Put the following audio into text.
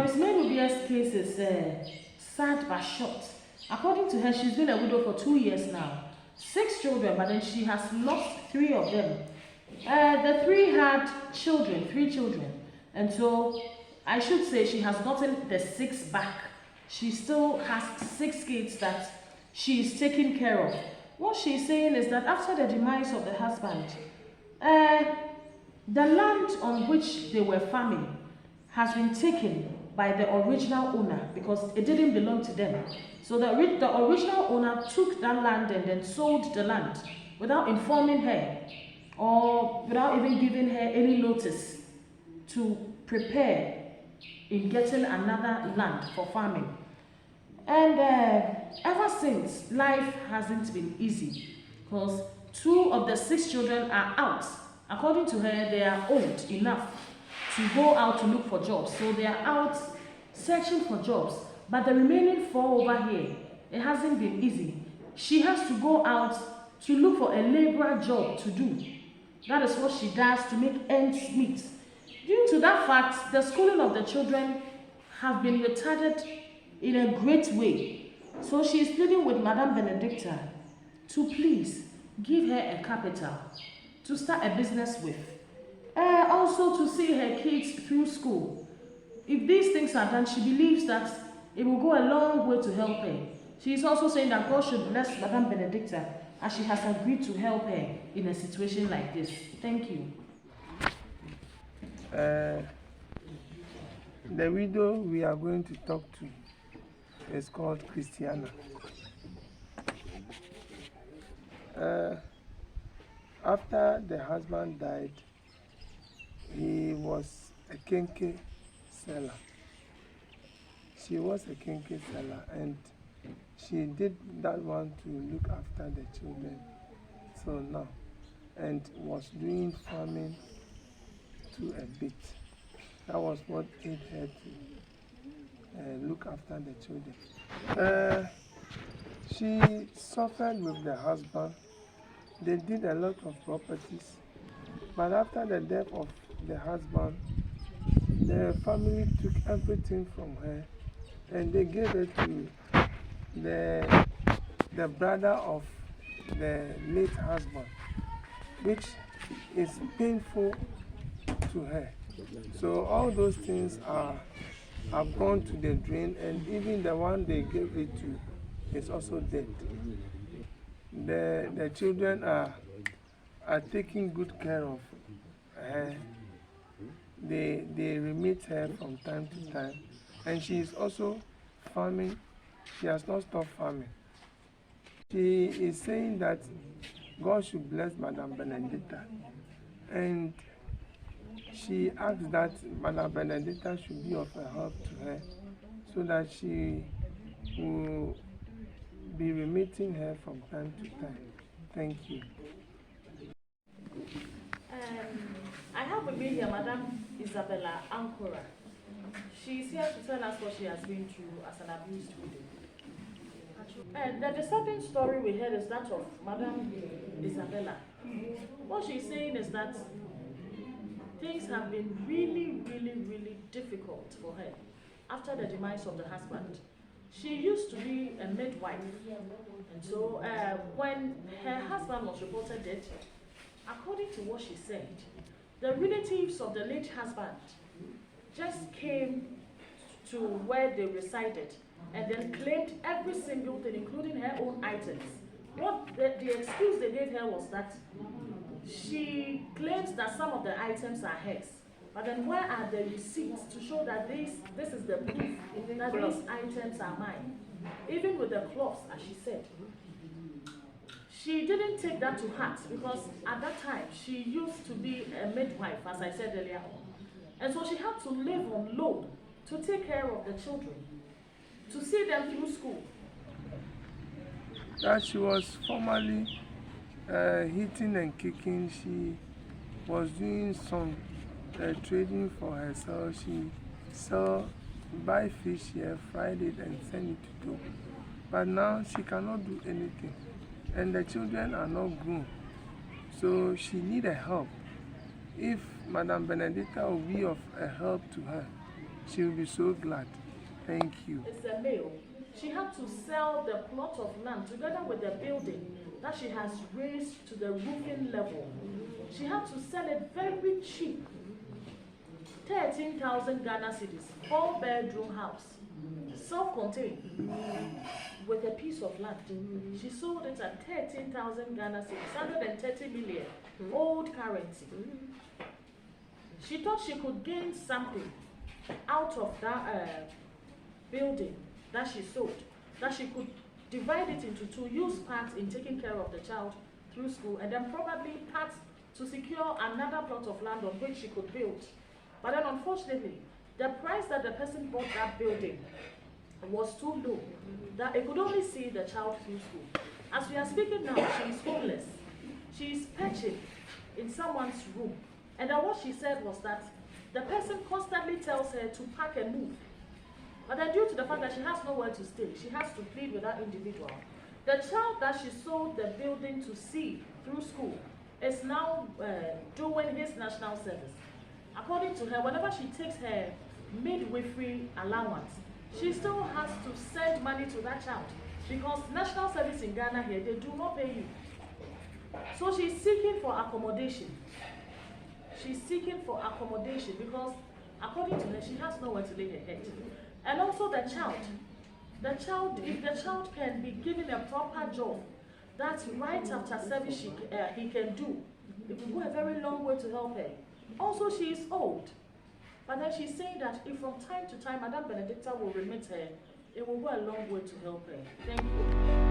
Rosemary Ubia's case is sad but short. According to her, she's been a widow for 2 years now. 6 children, but then she has lost 3 of them. The 3 had children, 3 children. And so I should say she has gotten the 6 back. She still has 6 kids that she is taking care of. What she's saying is that after the demise of the husband, the land on which they were farming has been taken by the original owner because it didn't belong to them. So the original owner took that land and then sold the land without informing her or without even giving her any notice to prepare in getting another land for farming. And ever since, life hasn't been easy because 2 of the 6 children are out. According to her, they are old enough to go out to look for jobs. So they are out searching for jobs. But the remaining 4 over here, it hasn't been easy. She has to go out to look for a laborer job to do. That is what she does to make ends meet. Due to that fact, the schooling of the children have been retarded in a great way. So she is pleading with Madame Benedicta to please give her a capital to start a business with. Also to see her kids through school. If these things are done, she believes that it will go a long way to help her. She is also saying that God should bless Madame Benedicta as she has agreed to help her in a situation like this. Thank you. The widow we are going to talk to is called Christiana. After the husband died, he was a kinky seller. She was a kinky seller, and she did that one to look after the children. So now, and was doing farming to a bit. That was what aided her to look after the children. She suffered with the husband. They did a lot of properties, but after the death of the husband, the family took everything from her and they gave it to the brother of the late husband, which is painful to her. So all those things have gone to the drain, and even the one they gave it to is also dead. The children are taking good care of her. They remit her from time to time, and she is also farming. She has not stopped farming. She is saying that God should bless Madame Benedicta, and she asked that Madame Benedicta should be of a help to her so that she will be remitting her from time to time. Thank you. I have with me here Madame Isabella Ancora. She is here to tell us what she has been through as an abused widow. The disturbing story we heard is that of Madame Isabella. What she's saying is that things have been really, really, really difficult for her after the demise of the husband. She used to be a midwife, and so when her husband was reported dead, according to what she said, the relatives of the late husband just came to where they resided and then claimed every single thing, including her own items. What the excuse they gave her was that she claims that some of the items are hers. But then where are the receipts to show that this is the proof that these items are mine? Even with the cloths, as she said. She didn't take that to heart because at that time she used to be a midwife, as I said earlier on. And so she had to live on loan to take care of the children, to see them through school. That she was formerly hitting and kicking. She was doing some trading for herself. She buy fish here, fried it and send it to Togo. But now she cannot do anything. And the children are not grown. So she needs a help. If Madame Benedicta will be of a help to her, She will be so glad. Thank you. It's a male. She had to sell the plot of land together with the building that she has raised to the roofing level. She had to sell it very cheap. 13,000 Ghana cedis, 4-bedroom house, self-contained, with a piece of land. She sold it at 13,000 Ghana cedis, 130 million, old currency. She thought she could gain something out of that building that she sold, that she could divide it into two, use parts in taking care of the child through school, and then probably parts to secure another plot of land on which she could build. But then unfortunately, the price that the person bought that building was too low, that it could only see the child through school. As we are speaking now, she is homeless. She is perching in someone's room. And then what she said was that the person constantly tells her to pack and move. But then due to the fact that she has nowhere to stay, she has to plead with that individual. The child that she sold the building to see through school is now doing his national service. According to her, whenever she takes her midwifery allowance, she still has to send money to that child because national service in Ghana here, they do not pay you. So she's seeking for accommodation. She's seeking for accommodation because according to her, she has nowhere to lay her head. And also the child, if the child can be given a proper job, that right after service he can do, it will go a very long way to help her. Also, she is old, but then she's saying that if from time to time Madame Benedicta will remit her, it will go a long way to help her. Thank you.